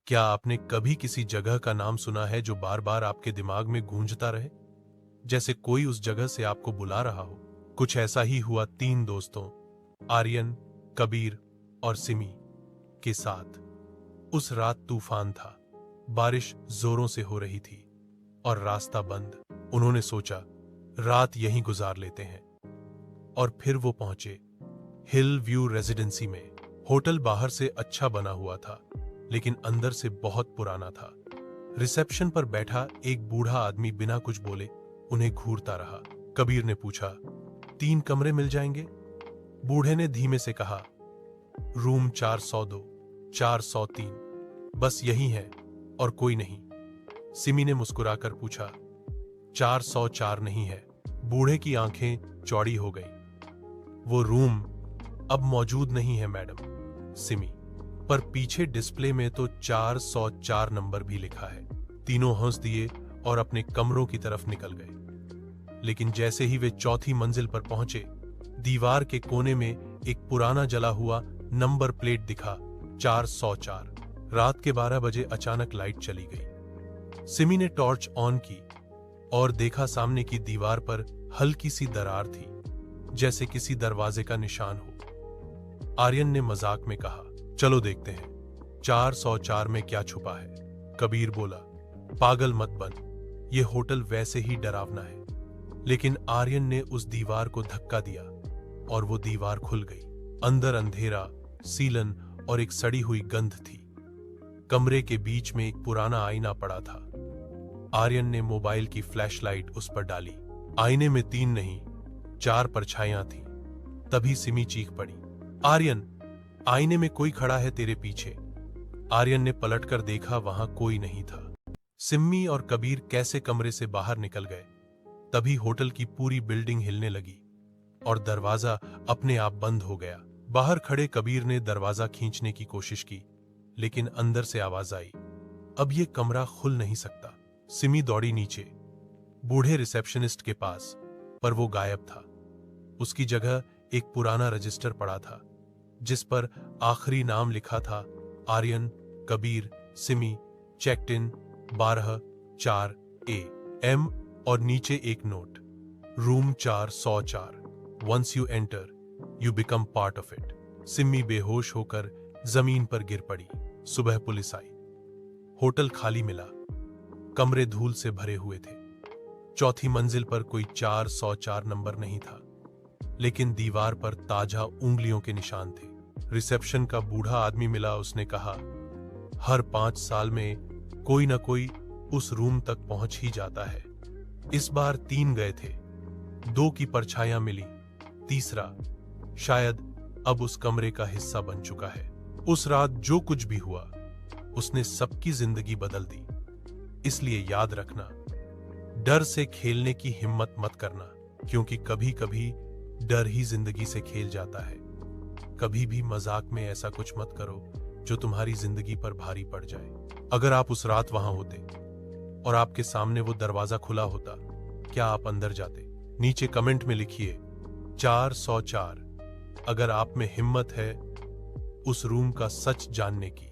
क्या आपने कभी किसी जगह का नाम सुना है जो बार बार आपके दिमाग में गूंजता रहे, जैसे कोई उस जगह से आपको बुला रहा हो? कुछ ऐसा ही हुआ तीन दोस्तों, आर्यन, कबीर और सिमी के साथ। उस रात तूफान था, बारिश जोरों से हो रही थी और रास्ता बंद। उन्होंने सोचा रात यहीं गुजार लेते हैं, और फिर वो पहुंचे हिल व्यू रेजिडेंसी में। होटल बाहर से अच्छा बना हुआ था, लेकिन अंदर से बहुत पुराना था। रिसेप्शन पर बैठा एक बूढ़ा आदमी बिना कुछ बोले उन्हें घूरता रहा। कबीर ने पूछा, 3 कमरे मिल जाएंगे? बूढ़े ने धीमे से कहा, रूम 402, 403, बस यही है और कोई नहीं। सिमी ने मुस्कुराकर पूछा, 404 नहीं है? बूढ़े की आंखें चौड़ी हो गई। वो रूम अब मौजूद नहीं है मैडम। सिमी, पर पीछे डिस्प्ले में तो 404 नंबर भी लिखा है। तीनों हंस दिए और अपने कमरों की तरफ निकल गए। लेकिन जैसे ही वे चौथी मंजिल पर पहुंचे, दीवार के कोने में एक पुराना जला हुआ नंबर प्लेट दिखा, 404। रात के 12 बजे अचानक लाइट चली गई। सिमी ने टॉर्च ऑन की और देखा सामने की दीवार पर हल्की सी दरार थी, जैसे किसी दरवाजे का निशान हो। आर्यन ने मजाक में कहा, चलो देखते हैं 404 में क्या छुपा है। कबीर बोला, पागल मत बन, ये होटल वैसे ही डरावना है। लेकिन आर्यन ने उस दीवार को धक्का दिया और वो दीवार खुल गई। अंदर अंधेरा, सीलन और एक सड़ी हुई गंध थी। कमरे के बीच में एक पुराना आईना पड़ा था। आर्यन ने मोबाइल की फ्लैशलाइट उस पर डाली। आईने में 3 नहीं, 4 परछाइयां थीं। तभी सिमी चीख पड़ी, आर्यन, आईने में कोई खड़ा है तेरे पीछे। आर्यन ने पलटकर देखा, वहां कोई नहीं था। सिम्मी और कबीर कैसे कमरे से बाहर निकल गए। तभी होटल की पूरी बिल्डिंग हिलने लगी और दरवाजा अपने आप बंद हो गया। बाहर खड़े कबीर ने दरवाजा खींचने की कोशिश की, लेकिन अंदर से आवाज आई, अब ये कमरा खुल नहीं सकता। सिमी दौड़ी नीचे, बूढ़े रिसेप्शनिस्ट के पास, पर वो गायब था। उसकी जगह एक पुराना रजिस्टर पड़ा था, जिस पर आखिरी नाम लिखा था, Aryan, Kabir, Simi, checked in 12/4 AM, और नीचे एक note, room 404, once you enter you become part of it. Simi बेहोश होकर जमीन पर गिर पड़ी। सुबह पुलिस आई। होटल खाली मिला, कमरे धूल से भरे हुए थे। चौथी मंजिल पर कोई 404 नंबर नहीं था, लेकिन दीवार पर ताजा उंगलियों के निशान थे। रिसेप्शन का बूढ़ा आदमी मिला। उसने कहा, हर 5 साल में कोई ना कोई उस रूम तक पहुंच ही जाता है। इस बार 3 गए थे, 2 की परछाइयां मिली, तीसरा शायद अब उस कमरे का हिस्सा बन चुका है। उस रात जो कुछ भी हुआ, उसने सबकी जिंदगी बदल दी। इसलिए याद रखना, डर से खेलने की हिम्मत मत करना, क्योंकि कभी कभी डर ही जिंदगी से खेल जाता है। कभी भी मजाक में ऐसा कुछ मत करो जो तुम्हारी जिंदगी पर भारी पड़ जाए। अगर आप उस रात वहां होते और आपके सामने वो दरवाजा खुला होता, क्या आप अंदर जाते? नीचे कमेंट में लिखिए 404 अगर आप में हिम्मत है उस रूम का सच जानने की।